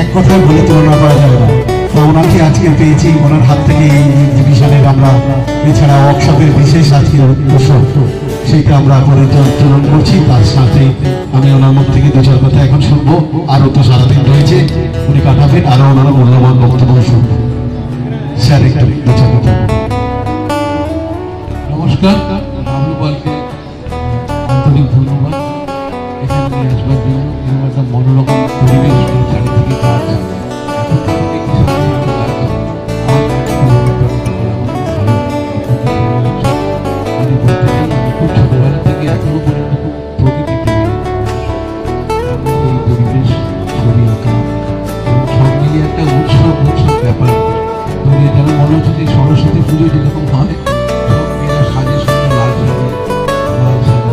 এক কথায় বলে তুলনা করা যাবে না। তো ওনাকে আজকে পেয়েছি, ওনার হাত থেকে এই এক্সিবিশনের আমরা এছাড়া ওয়ার্কশপের বিশেষ আজকে উৎসব সেইটা আমরা পরিচালন করছি। তার সাথে আমি ওনার মুখ থেকে দু চার কথা এখন শুনবো, আরও তো সারাদিন রয়েছে উনি কাটাবেন, আরও ওনারা মূল্যবান বক্তব্য শুনবো। স্যার একটু দু চার কথা। নমস্কার, বাবলু পালকে আন্তরিক ধন্যবাদ এখানে নিয়ে আসবার জন্য। এরকম একটা মনোরকম পরিবেশ চারিদিকে কাজ খুব ছোটবেলা থেকে এখনো পর্যন্ত খুব প্রকৃতি এই পরিবেশ, ছবি আঁকা এবং সব মিলিয়ে একটা উৎসব ব্যাপার তৈরি। যেন মনে হচ্ছে যে সরস্বতী পুজো যেরকম হয়, সব মেয়েরা সাজে সঙ্গে লাল সাজে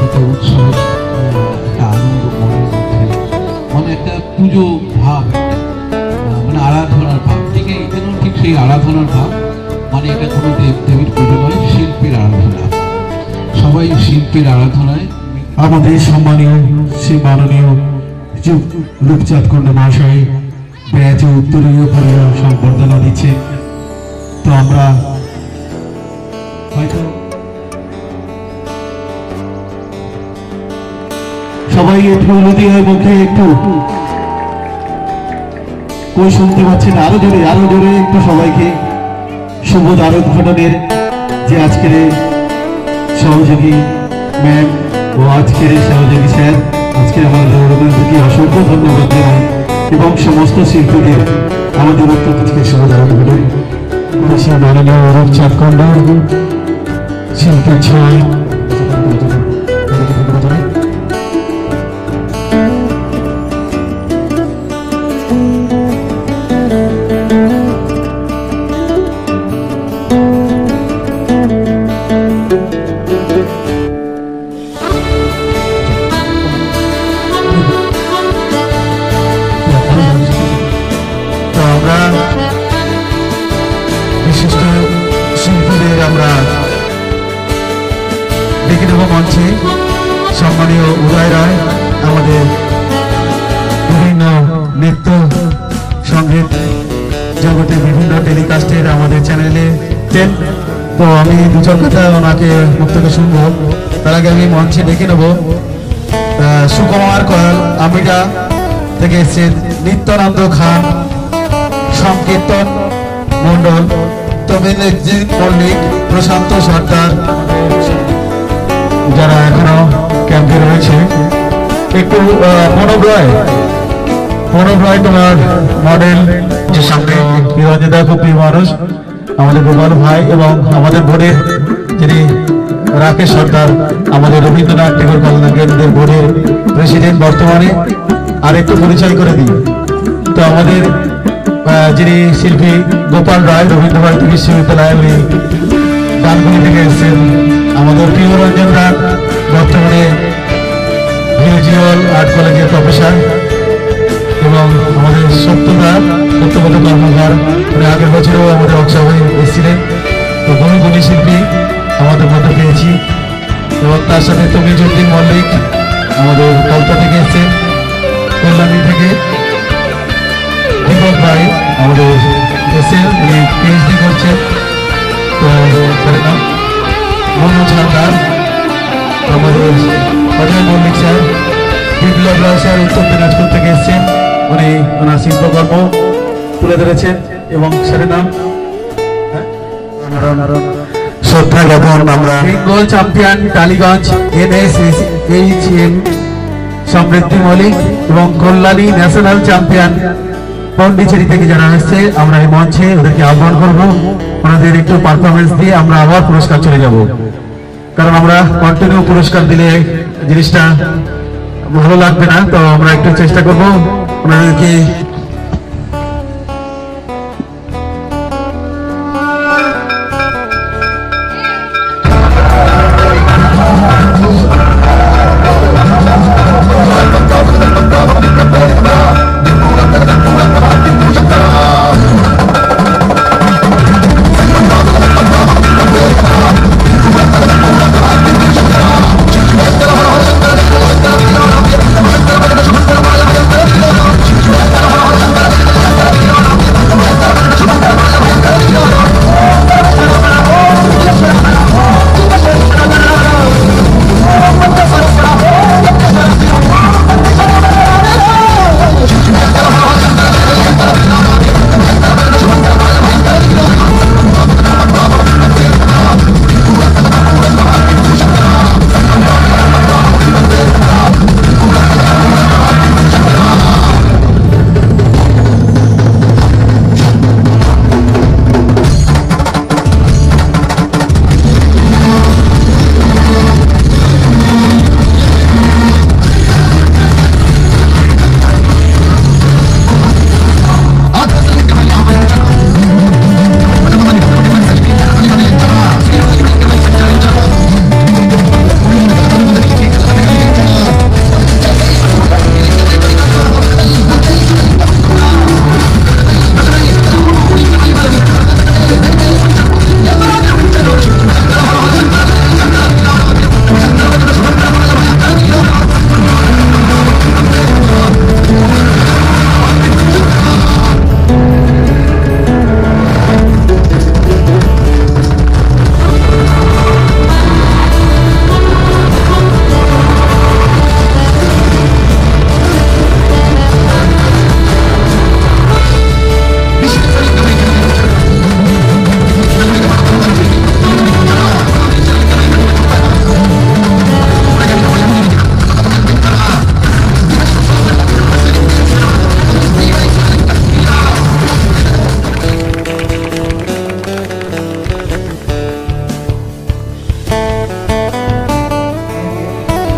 একটা উৎসব, একটা আনন্দ মনের মধ্যে, মানে একটা পুজো ভাব, মানে আরাধনার ভাব। ঠিক এখানেও ঠিক সেই আরাধনার ভাব, মানে এটা কোনো দেবদেবীর পুজো নয়, শিল্পের আরাধনা। সবাই শিল্পের আরাধনায়। আমাদের সম্মানীয় শ্রী মাননীয় রূপচাঁদ কুণ্ডু মহাশয় ব্যাচ উত্তরীয় সম্বর্ধনা দিচ্ছে। তো আমরা হয়তো সবাই একটু নদীর মুখে একটু কই শুনতে পাচ্ছেন, আরো জোরে একটু সবাইকে শুভ দ্বারোদ্ঘাটনের যে আজকের সহযোগী ম্যাম ও আজকের সহযোগী স্যার, আজকে আমাদের অসংখ্য ধন্যবাদ জানাই এবং সমস্ত শিল্পীদের আমাদের উত্তর শুভ দ্বারোদ্ঘাটন মাননীয় রূপচাঁদ কুণ্ডু শিল্পী ছয়। আমরা ডেকে নেব মঞ্চে সম্মানীয় উদয় রায়, আমাদের বিভিন্ন নৃত্য সঙ্গীত জগতে বিভিন্ন টেলিকাস্টের আমাদের চ্যানেলে তেল। তো আমি দু চার কথা ওনাকে মুখ থেকে শুনবো। তার আগে আমি মঞ্চে ডেকে নেব সুকুমার কয়াল আমিরা থেকে এসেছেন, নিত্যানন্দ খান, সংকীর্তন মন্ডল, তমিলজিৎ মল্লিক, প্রশান্ত সর্দার, যারা এখনো ক্যাম্পে রয়েছে। একটু প্রণব রায় তোমার মডেল যে সামনে বিরাজিতা, খুব প্রিয় মানুষ আমাদের গোপাল ভাই, এবং আমাদের বোর্ডের যিনি রাকেশ সর্দার, আমাদের রবীন্দ্রনাথ ঠাকুর কল্যাণ কেন্দ্রের বোর্ডের প্রেসিডেন্ট বর্তমানে। আর একটু পরিচয় করে দিই, তো আমাদের যিনি শিল্পী গোপাল রায়, রবীন্দ্র ভারতী বিশ্ববিদ্যালয়, উনি ডানকুনি থেকে এসেছেন। আমাদের প্রিয় রঞ্জন রায়, বর্তমানে ভিজুয়াল আর্ট কলেজের প্রফেসর, এবং আমাদের সত্যব্রত কর্মকার, উনি আগের বছরও আমাদের উৎসবে এসেছিলেন। তো গুণী শিল্পী আমাদের মধ্যে পেয়েছি, এবং তার সাথে তমিলজিৎ মল্লিক আমাদের কলতা থেকে এসেছেন, কল্যাণী থেকে দীপক ভাই আমাদের এসে উনি পিএইচডি করছেন। তো মনোজ হালদার, আমাদের অজয় মল্লিক স্যার, বিপ্লব রায় স্যার উত্তর দিনাজপুর থেকে এসেছেন, উনি ওনার শিল্পকর্ম তুলে ধরেছেন। এবং স্যারের নাম শ্রদ্ধা জ্ঞাপন আমরা বেঙ্গল চ্যাম্পিয়ন টালিগঞ্জ NSHM সমৃদ্ধি মল্লিক, এবং কল্যাণী ন্যাশনাল চ্যাম্পিয়ন পন্ডিচেরি থেকে যারা এসছে, আমরা এই মঞ্চে ওদেরকে আহ্বান করবো। ওনাদের একটু পারফরমেন্স দিয়ে আমরা আবার পুরস্কার চলে যাব, কারণ আমরা কন্টিনিউ পুরস্কার দিলে জিনিসটা ভালো লাগবে না। তো আমরা একটু চেষ্টা করব ওনাদেরকে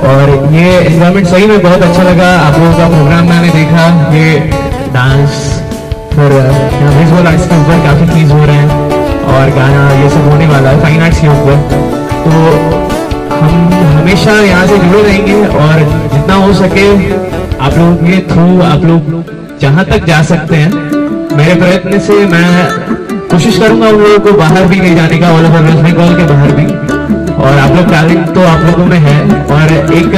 और ये एनवायरनमेंट सही में बहुत अच्छा लगा। आप लोगों का प्रोग्राम मैंने देखा, ये डांस फिर विजुअल आर्ट्स के ऊपर काफ़ी चीज़ हो रहे हैं और गाना ये सब होने वाला है फाइन आर्ट्स के ऊपर। तो हम हमेशा यहाँ से जुड़े रहेंगे और जितना हो सके आप लोगों के थ्रू आप लोग जहाँ तक जा सकते हैं, मेरे प्रयत्न से मैं कोशिश करूंगा उन लोगों को बाहर भी ले जाने का, ऑल ओवर वेस्ट बंगाल के बाहर भी। और आप लोग टैलेंट तो आप लोगों में है। और एक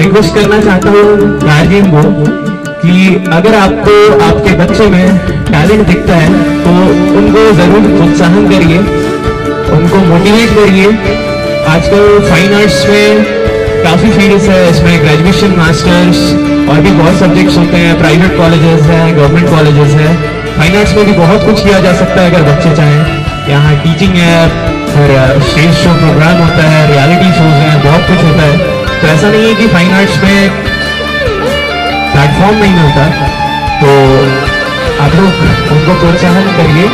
रिक्वेस्ट करना चाहता हूँ गार्जियन को कि अगर आपको आपके बच्चे में टैलेंट दिखता है तो उनको जरूर प्रोत्साहन करिए, उनको मोटिवेट करिए। आजकल फाइन आर्ट्स में काफी फील्ड्स है, इसमें ग्रेजुएशन, मास्टर्स और भी बहुत सब्जेक्ट्स होते हैं, प्राइवेट कॉलेजेस हैं, गवर्नमेंट कॉलेजेस हैं। फाइन आर्ट्स में भी बहुत कुछ किया जा सकता है अगर बच्चे चाहें। यहाँ टीचिंग है, फिर स्टेज शो प्रोग्राम होता है, रियलिटी शोज हैं, बहुत कुछ होता है। तो ऐसा नहीं है कि फाइन आर्ट्स में प्लेटफॉर्म नहीं मिलता। तो आप लोग उनको प्रोत्साहन करिए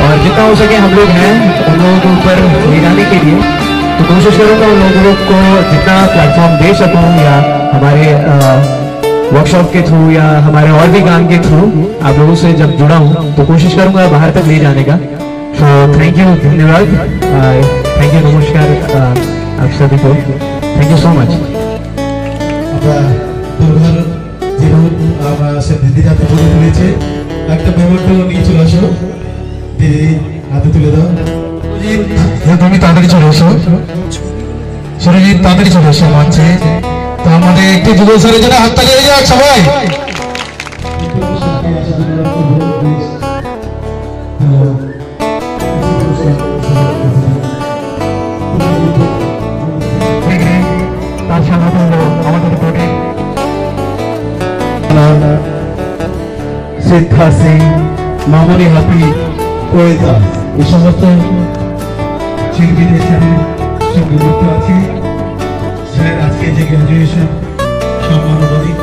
और जितना हो सके हम लोग हैं उन लोगों को ऊपर ले जाने के लिए। तो कोशिश करूंगा उन लोगों को जितना प्लेटफॉर्म दे सकूं, या हमारे वर्कशॉप के थ्रू या हमारे और भी काम के थ्रू आप लोगों से जब जुड़ा हूं तो कोशिश करूंगा बाहर तक ले जाने का। तो थैंक यू, धन्यवाद, थैंक यू, नमस्कार आप सभी को, थैंक यू सो मच। সে দিদিরা তুলে তুলেছে, একটা মেমোটো নিয়ে চলে আসো, দিদি হাতে তুলে দাও। তুমি তাড়াতাড়ি চলে এসো, সুরজিৎ তাড়াতাড়ি চলে এসো মঞ্চে। তো আমাদের একটু যুব স্যারের জন্য হাততালি হয়ে যাক সবাই। তার সাথে আমাদের রিপোর্টে সিদ্ধা সিং, মামনি হাফি, কোয়েদা, এই সমস্ত শিল্পীদের সাথে সঙ্গে যুক্ত আছি। স্যার আজকে যে গ্র্যাজুয়েশন সম্মানবাদী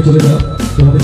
চলে যাও তোমাদের